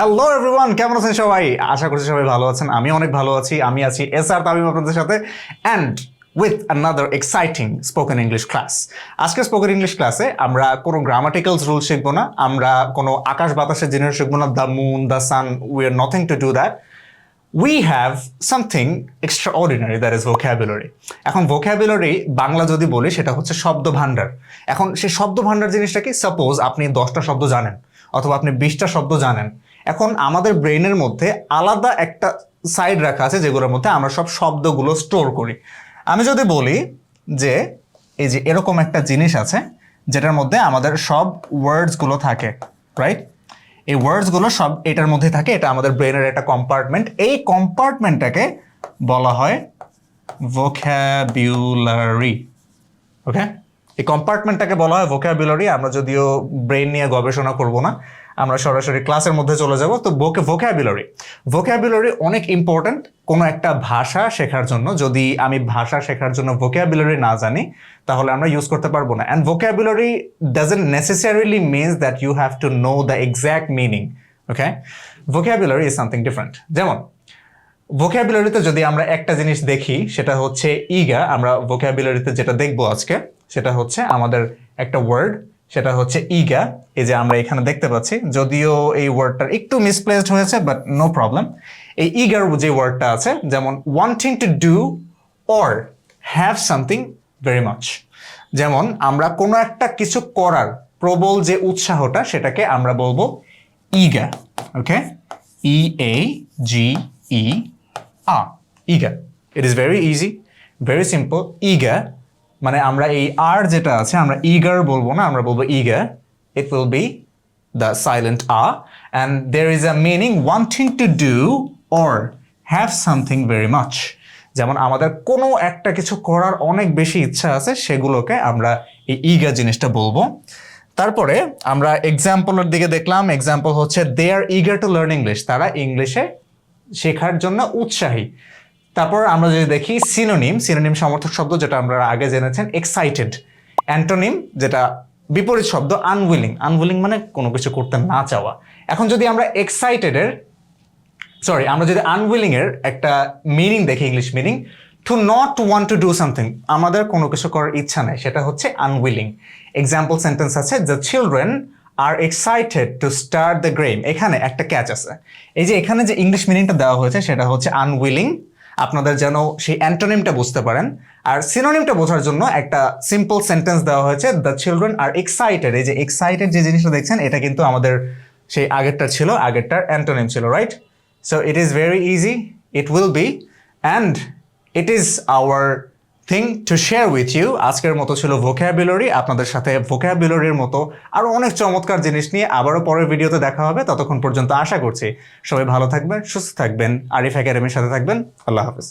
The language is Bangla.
হ্যালো এভরিওয়ান, কেমন আছেন সবাই? আশা করছি সবাই ভালো আছেন। আমি অনেক ভালো আছি। আমি আছি এসআর তামিম আপনাদের সাথে and with another exciting spoken English class. আজকে স্পোকেন ইংলিশ ক্লাসে আমরা কোনো গ্রামাটিক্যালস রুল শিখবো না, আমরা কোনো আকাশ বাতাসের জিনিস শিখবো না, the moon, the sun, we are nothing to do that. We have something extraordinary, that is vocabulary. এখন vocabulary বাংলা যদি বলি সেটা হচ্ছে শব্দ ভাণ্ডার। এখন সেই শব্দ ভাণ্ডার জিনিসটা কি? সাপোজ আপনি 10টা শব্দ জানেন অথবা আপনি 20টা শব্দ জানেন। এখন আমাদের ব্রেনের মধ্যে আলাদা একটা সাইড রাখা আছে যেগুলোর মধ্যে আমরা সব শব্দগুলো স্টোর করি। আমি যদি বলি যে এই যে এরকম একটা জিনিস আছে যেটার মধ্যে আমাদের সব ওয়ার্ডসগুলো থাকে, রাইট? এই ওয়ার্ডসগুলো সব এটার মধ্যে থাকে, এটা আমাদের ব্রেনের একটা কম্পার্টমেন্ট। এই কম্পার্টমেন্টটাকে বলা হয় ভোক্যাবুলারি। ওকে, এই কম্পার্টমেন্টটাকে বলা হয় ভোক্যাবুলারি। আমরা যদিও ব্রেন নিয়ে গবেষণা করব না, আমরা সরাসরি ক্লাসের মধ্যে চলে যাব। তো ভোক্যাবুলারি অনেক ইম্পর্ট্যান্ট কোনো একটা ভাষা শেখার জন্য। যদি আমি ভাষা শেখার জন্য ভোক্যাবুলারি না জানি তাহলে আমরা ইউজ করতে পারবো না। And vocabulary doesn't necessarily means that you have to know the exact meaning. Okay, vocabulary is something different. যেমন ভোক্যাবুলারিতে যদি আমরা একটা জিনিস দেখি সেটা হচ্ছে ইগা। আমরা ভোক্যাবুলারিতে যেটা দেখবো আজকে সেটা হচ্ছে আমাদের একটা ওয়ার্ড, সেটা হচ্ছে ইগা। এই যে আমরা এখানে দেখতে পাচ্ছি, যদিও এই ওয়ার্ডটার একটু মিসপ্লেসড হয়েছে, বাট নো প্রবলেম। এই ইগার যে ওয়ার্ডটা আছে, যেমন wanting to do or have something very much. যেমন আমরা কোনো একটা কিছু করার প্রবল যে উৎসাহটা সেটাকে আমরা বলবো ইগা। ওকে, EAGE ইগা। It is very easy, very simple. ইগা মানে আমরা এই আর যেটা আছে আমরা ইগার বলবো না, আমরা বলবো ইগা। It will be the silent a and there is a meaning wanting to do or have something very much. যেমন আমাদের কোনো একটা কিছু করার অনেক বেশি ইচ্ছা আছে, সেগুলোকে আমরা এই ইগা জিনিসটা বলবো। তারপরে আমরা এক্সাম্পলের দিকে দেখলাম। এক্সাম্পল হচ্ছে they are eager to learn English, তারা ইংলিশে শেখার জন্য উৎসাহী। তারপর আমরা যদি দেখি সিনোনিম সমর্থক শব্দ যেটা আমরা আগে জেনেছেন এক্সাইটেড। অ্যান্টোনিম যেটা বিপরীত শব্দ আনউইলিং মানে কোনো কিছু করতে না চাওয়া। এখন যদি আমরা আমরা যদি আনউইলিং এর একটা মিনিং দেখি, English meaning, to not want to do something, আমাদের কোনো কিছু করার ইচ্ছা নাই, সেটা হচ্ছে আনউইলিং। এক্সাম্পল সেন্টেন্স আছে the children are excited to start the game. এখানে একটা ক্যাচ আছে, এই যে এখানে যে ইংলিশ মিনিংটা দেওয়া হয়েছে সেটা হচ্ছে আনউইলিং। আপনাদের যেন সেই অ্যান্টোনিমটা বুঝতে পারেন। আর সিনোনিমটা বোঝার জন্য একটা সিম্পল সেন্টেন্স দেওয়া হয়েছে দ্য চিলড্রেন আর এক্সাইটেড। এই যে এক্সাইটেড যে জিনিসটা দেখছেন এটা কিন্তু আমাদের সেই আগেরটার অ্যান্টোনিম ছিল, right? So it is very easy, it will be, and it is our thing to share with you. আজকের মতো ছিল ভোক্যাবুলারি। আপনাদের সাথে ভোক্যাবুলারির মতো আরও অনেক চমৎকার জিনিস নিয়ে আবারও পরের ভিডিওতে দেখা হবে। ততক্ষণ পর্যন্ত আশা করছি সবাই ভালো থাকবেন, সুস্থ থাকবেন, আরিফ একাডেমির সাথে থাকবেন। আল্লাহ হাফেজ।